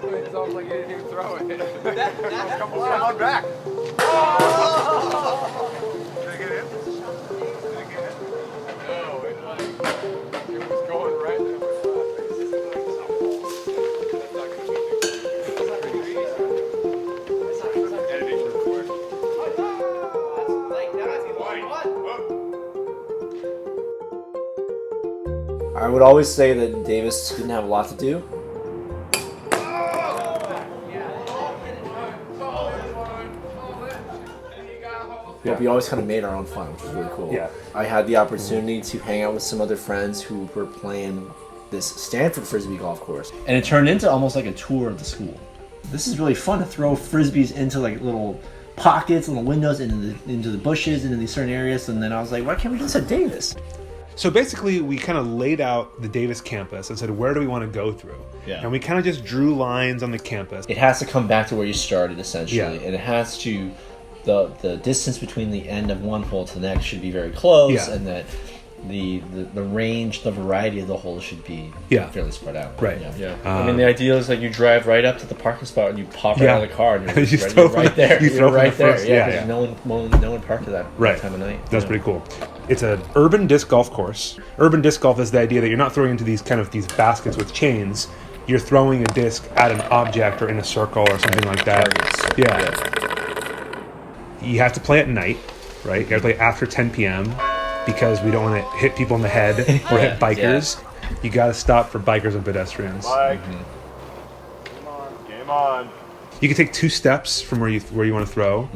It sounds like you didn't even throw it. Come on back. Oh! Did it get in? No, it was going right there. I would always say that Davis didn't have a lot to do. But we always kind of made our own fun, which was really cool. Yeah. I had the opportunity to hang out with some other friends who were playing this Stanford Frisbee golf course. And it turned into almost like a tour of the school. This is really fun to throw Frisbees into like little pockets, little windows, into the bushes, into these certain areas. And then I was like, why can't we just at Davis? So basically, we kind of laid out the Davis campus and said, where do we want to go through? Yeah. And we kind of just drew lines on the campus. It has to come back to where you started, essentially. Yeah. And it has to, the distance between the end of one hole to the next should be very close, Yeah. and that the range, the variety of the holes should be fairly spread out. Right. Yeah. I mean, the idea is like you drive right up to the parking spot and you pop right out of the car and you're, You ready, throw you're right there. you throw You're right from the there. first- Yeah, yeah. because no one parked at that time of night. That's pretty cool. It's an urban disc golf course. Urban disc golf is the idea that you're not throwing into these baskets with chains. You're throwing a disc at an object or in a circle or something like that. Targets. Yeah. You have to play at night, right? You have to play after 10 p.m. because we don't want to hit people in the head or hit bikers. You got to stop for bikers and pedestrians. Mike. Come on. Game on. You can take 2 steps from where you want to throw.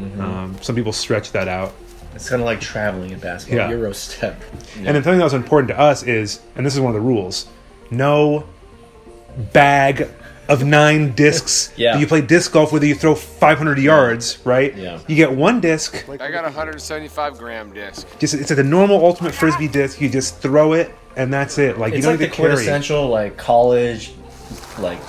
Some people stretch that out. It's kind of like traveling in basketball. Yeah. Euro step. And then something that was important to us is, and this is one of the rules, no bag of 9 discs. Yeah. You play disc golf whether you throw 500 yards, right? Yeah. You get 1 disc. I got a 175 gram disc. Just it's like a normal ultimate frisbee disc. You just throw it and that's it. Like It's you don't like the need to carry. quintessential like college, like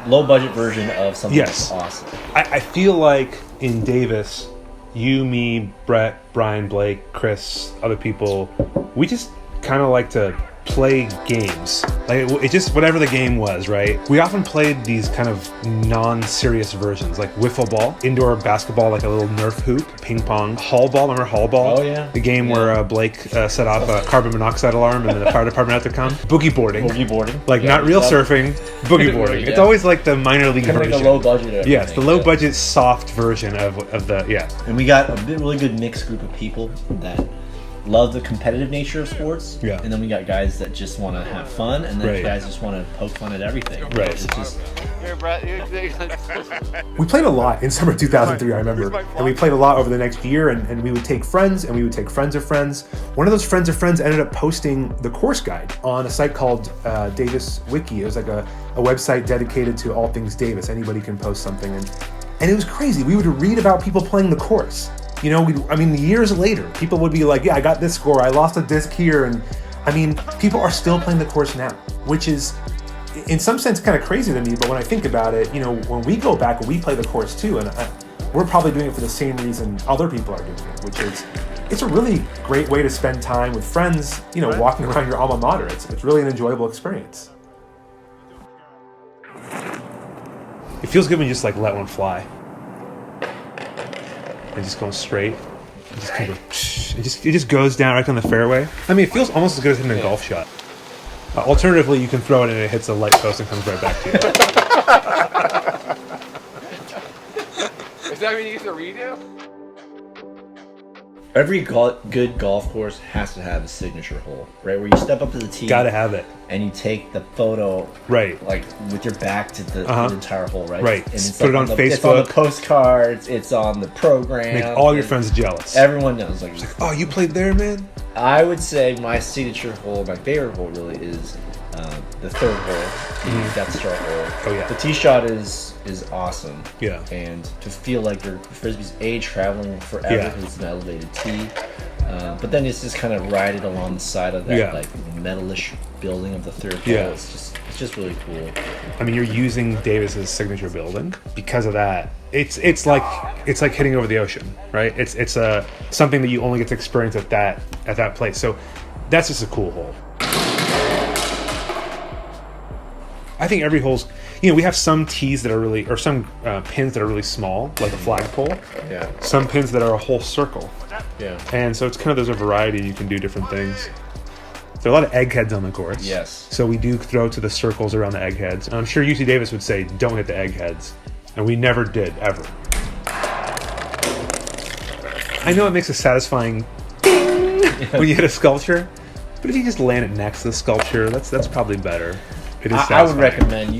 low budget version of something Yes. that's awesome. I feel like in Davis, you, me, Brett, Brian, Blake, Chris, other people, we just kind of like to play games. Like it just whatever the game was, right? We often played these kind of non-serious versions, like wiffle ball, indoor basketball, like a little Nerf hoop, ping pong, hall ball. Remember hall ball? Oh, yeah. The game where Blake set off a carbon monoxide alarm and then the fire department had to come. Boogie boarding. Boogie boarding. Like Yeah, not real that- surfing, boogie boarding. Yeah. It's always like the minor league Kind of version. like a low budget. Of Yes, the everything, low yeah. budget soft version of the And we got a really good mixed group of people that love the competitive nature of sports. Yeah. And then we got guys that just want to have fun, and then Right. guys just want to poke fun at everything. Right. It's just, Here, Brett. We played a lot in summer 2003, I remember. And we played a lot over the next year, and we would take friends, and we would take friends of friends. One of those friends of friends ended up posting the course guide on a site called Davis Wiki. It was like a website dedicated to all things Davis. Anybody can post something. And it was crazy. We would read about people playing the course. You know, years later, people would be like, yeah, I got this score, I lost a disc here. And I mean, people are still playing the course now, which is in some sense kind of crazy to me. But when I think about it, you know, when we go back, we play the course too. And we're probably doing it for the same reason other people are doing it, which is it's a really great way to spend time with friends, you know, walking around your alma mater. It's really an enjoyable experience. It feels good when you just like let one fly. And just going straight. It just kind of it just goes down right on the fairway. I mean, it feels almost as good as hitting a golf shot. Alternatively, you can throw it and it hits a light post and comes right back to you. Is that when you get the redo? every good golf course has to have a signature hole, right? Where you step up to the tee. Gotta have it. And you take the photo, right? Like with your back to the entire hole, right? Right. And it's Put it on Facebook. Facebook. It's on the postcards. It's on the program. Make all your friends jealous. Everyone knows. Like, oh, you played there, man? I would say my signature hole, my favorite hole, really is the third hole, the Death Star hole. Oh yeah. The tee shot is awesome. Yeah. And to feel like your frisbee's traveling forever because it's an elevated tee. But then it's just kind of ride it along the side of that like metalish building of the third hole. Yeah. It's just really cool. I mean, you're using Davis's signature building because of that. It's like hitting over the ocean, right? It's something that you only get to experience at that place. So that's just a cool hole. I think every hole's you know, we have some tees that are really, or some pins that are really small, like a flagpole. Yeah. Some pins that are a whole circle. Yeah. And so it's kind of, there's a variety. You can do different things. There are a lot of eggheads on the course. Yes. So we do throw to the circles around the eggheads. And I'm sure UC Davis would say, don't hit the eggheads. And we never did, ever. I know it makes a satisfying ding when you hit a sculpture, but if you just land it next to the sculpture, that's probably better. It is I satisfying. would recommend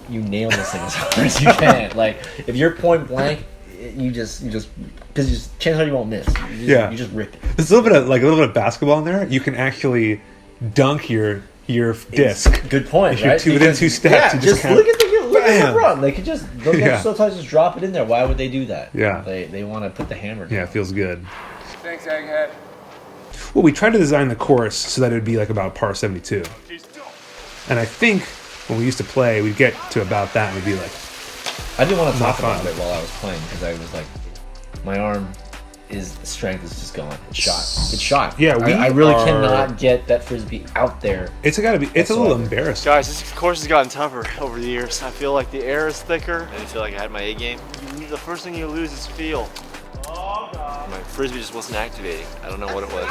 you nail this thing as hard as you can. Like, if you're point blank, you just because chances are you won't miss. You just rip it. There's a little bit of basketball in there. You can actually dunk your disc. Good point. If you're right? within 2 steps, Yeah, you just kinda, look at bam! the run. They could just sometimes just drop it in there. Why would they do that? Yeah. They want to put the hammer down. Yeah, it feels good. Thanks, Egghead. Well, we tried to design the course so that it would be like about par 72. And I think when we used to play, we'd get to about that and we'd be like, I didn't want to talk Not about fun. it while I was playing because I was like, my arm strength is just gone. It's shot. It's shot. Yeah, I really cannot get that frisbee out there. it's a little Whatsoever. embarrassing. Guys, this course has gotten tougher over the years. I feel like the air is thicker. I feel like I had my A game. The first thing you lose is feel. My frisbee just wasn't activating. I don't know what it was.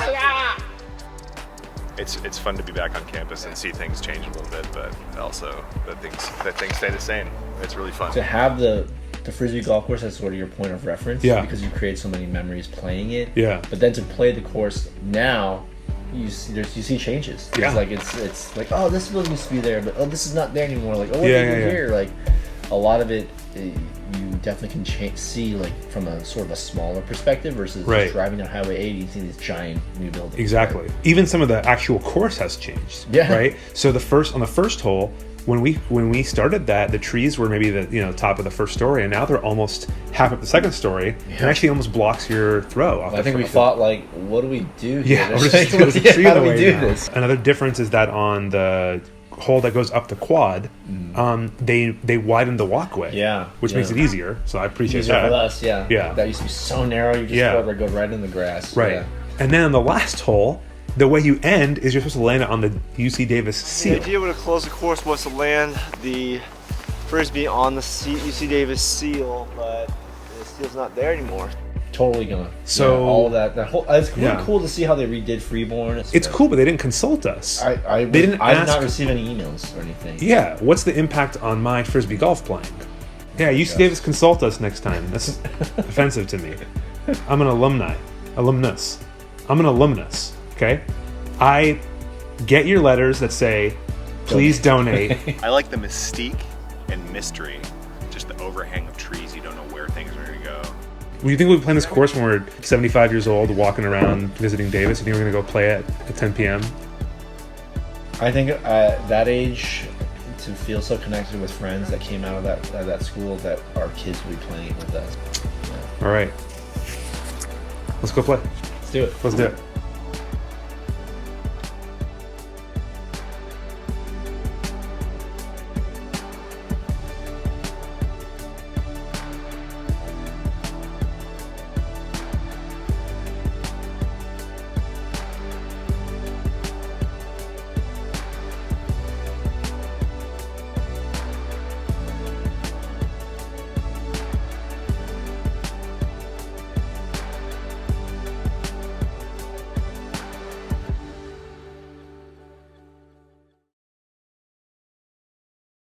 It's fun to be back on campus and see things change a little bit, but also that things stay the same. It's really fun. To have the frisbee golf course as sort of your point of reference, Yeah. because you create so many memories playing it. Yeah. But then to play the course now, you see changes. Yeah. It's like it's like, oh, this field used to be there, but oh, this is not there anymore. Like, oh, what Yeah, did you yeah, yeah. here? Like, a lot of it, you definitely can see like from a sort of a smaller perspective versus Right. just driving down Highway 80 and seeing these giant new buildings. Exactly. Even some of the actual course has changed. Yeah. Right. So on the first hole, when we started that, the trees were maybe the top of the first story, and now they're almost half up the second story, and actually almost blocks your throw. Off I the think we front. thought like, what do we do here? Yeah, There's there's a tree how in the do we way do now. this? Another difference is that on the hole that goes up the quad, they widened the walkway. Yeah, which makes it easier. So I appreciate Easier that. for us, yeah. Yeah. That used to be so narrow. You just go right in the grass. Right. Yeah. And then on the last hole, the way you end is you're supposed to land it on the UC Davis The seal. idea to close the course was to land the frisbee on the UC Davis seal, but the seal's not there anymore. Totally gone. So- yeah, all that whole. It's really Yeah. cool to see how they redid Freeborn. It's cool, but they didn't consult us. I They didn't I did ask- not receive any emails or anything. Yeah, what's the impact on my frisbee golf playing? Yeah, UC Davis, consult us next time. That's offensive to me. I'm an alumnus. I'm an alumnus. Okay, I get your letters that say, please donate. I like the mystique and mystery, just the overhang of trees. You don't know where things are going to go. Do you think we'll be playing this course when we're 75 years old, walking around visiting Davis? You think we're gonna go play it at 10 p.m.? I think at that age, to feel so connected with friends that came out of that school, that our kids will be playing with us. All right, let's go play. Let's do it. Let's do it.